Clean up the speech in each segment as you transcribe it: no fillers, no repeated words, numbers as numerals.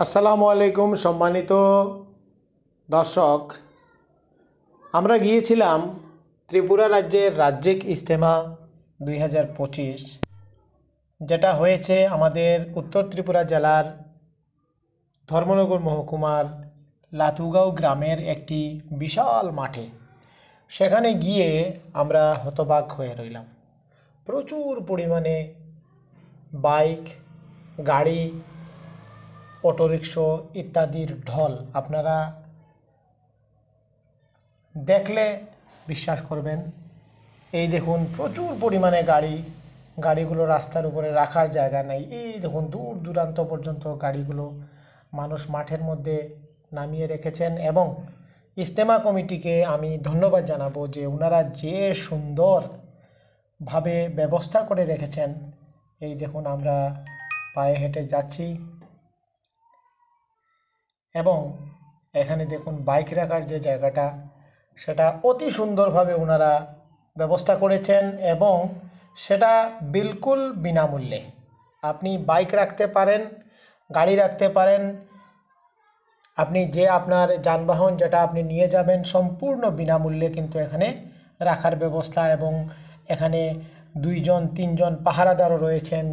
আসসালামু আলাইকুম সম্মানিত দর্শক, আমরা গিয়েছিলাম ত্রিপুরা রাজ্যের রাজ্যিক ইজতেমা 2025, যেটা হয়েছে আমাদের উত্তর ত্রিপুরা জেলার ধর্মনগর মহকুমার লাতুগাঁও গ্রামের একটি বিশাল মাঠে। সেখানে গিয়ে আমরা হতবাক হয়ে রইলাম। প্রচুর পরিমাণে বাইক, গাড়ি, অটোরিক্সা ইত্যাদির ঢল। আপনারা দেখলে বিশ্বাস করবেন। এই দেখুন, প্রচুর পরিমাণে গাড়িগুলো রাস্তার উপরে রাখার জায়গা নেই। এই দেখুন, দূর দূরান্ত পর্যন্ত গাড়িগুলো মানুষ মাঠের মধ্যে নামিয়ে রেখেছেন। এবং ইজতেমা কমিটিকে আমি ধন্যবাদ জানাবো যে ওনারা যে সুন্দরভাবে ব্যবস্থা করে রেখেছেন। এই দেখুন, আমরা পায়ে হেঁটে যাচ্ছি এবং এখানে দেখুন বাইক রাখার যে জায়গাটা, সেটা অতি সুন্দরভাবে ওনারা ব্যবস্থা করেছেন এবং সেটা বিলকুল বিনামূল্যে। আপনি বাইক রাখতে পারেন, গাড়ি রাখতে পারেন, আপনি যে আপনার যানবাহন যেটা আপনি নিয়ে যাবেন সম্পূর্ণ বিনামূল্যে কিন্তু এখানে রাখার ব্যবস্থা। এবং এখানে 2-3 জন পাহারাদারও রয়েছেন,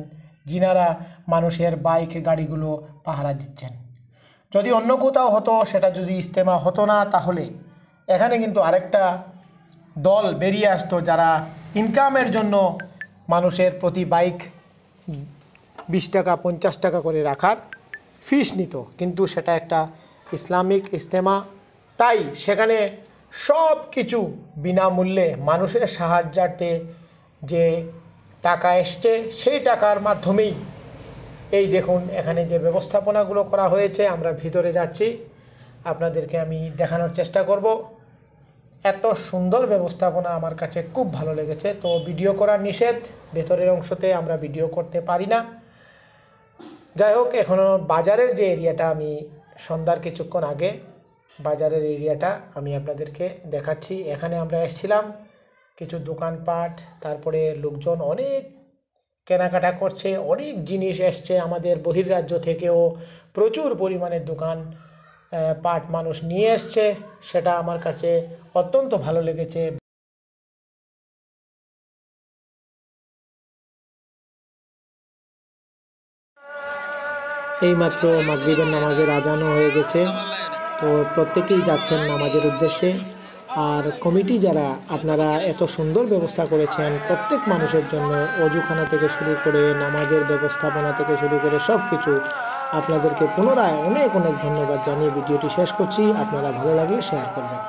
যিনারা মানুষের বাইক গাড়িগুলো পাহারা দিচ্ছেন। যদি অন্য কোথাও হতো, সেটা যদি ইজতেমা হতো না, তাহলে এখানে কিন্তু আরেকটা দল বেরিয়ে আসতো, যারা ইনকামের জন্য মানুষের প্রতি বাইক 20 টাকা 50 টাকা করে রাখার ফিস নিত। কিন্তু সেটা একটা ইসলামিক ইজতেমা, তাই সেখানে সব কিছু বিনামূল্যে মানুষের সাহায্যার্থে যে টাকা এসছে সেই টাকার মাধ্যমেই এই দেখুন এখানে যে ব্যবস্থাপনাগুলো করা হয়েছে। আমরা ভিতরে যাচ্ছি, আপনাদেরকে আমি দেখানোর চেষ্টা করব। এত সুন্দর ব্যবস্থাপনা আমার কাছে খুব ভালো লেগেছে। তো ভিডিও করা নিষেধ, ভেতরের অংশতে আমরা ভিডিও করতে পারি না। যাই হোক, এখনও বাজারের যে এরিয়াটা, আমি সন্ধ্যার কিছুক্ষণ আগে বাজারের এরিয়াটা আমি আপনাদেরকে দেখাচ্ছি। এখানে আমরা এসেছিলাম, কিছু দোকানপাট, তারপরে লোকজন অনেক কেনাকাটা করছে, অনেক জিনিস এসছে আমাদের বহির্রাজ্য থেকেও প্রচুর পরিমাণে দোকান পাট মানুষ নিয়ে এসছে। সেটা আমার কাছে অত্যন্ত ভালো লেগেছে। এইমাত্র মাগরিবের নামাজের আজানও হয়ে গেছে, তো প্রত্যেকেই যাচ্ছেন নামাজের উদ্দেশ্যে। আর কমিটি যারা, আপনারা এত সুন্দর ব্যবস্থা করেছেন প্রত্যেক মানুষের জন্য, অজুখানা থেকে শুরু করে নামাজের ব্যবস্থাপনা থেকে শুরু করে সব কিছু, আপনাদেরকে পুনরায় অনেক অনেক ধন্যবাদ জানিয়ে ভিডিওটি শেষ করছি। আপনারা ভালো লাগলে শেয়ার করবেন।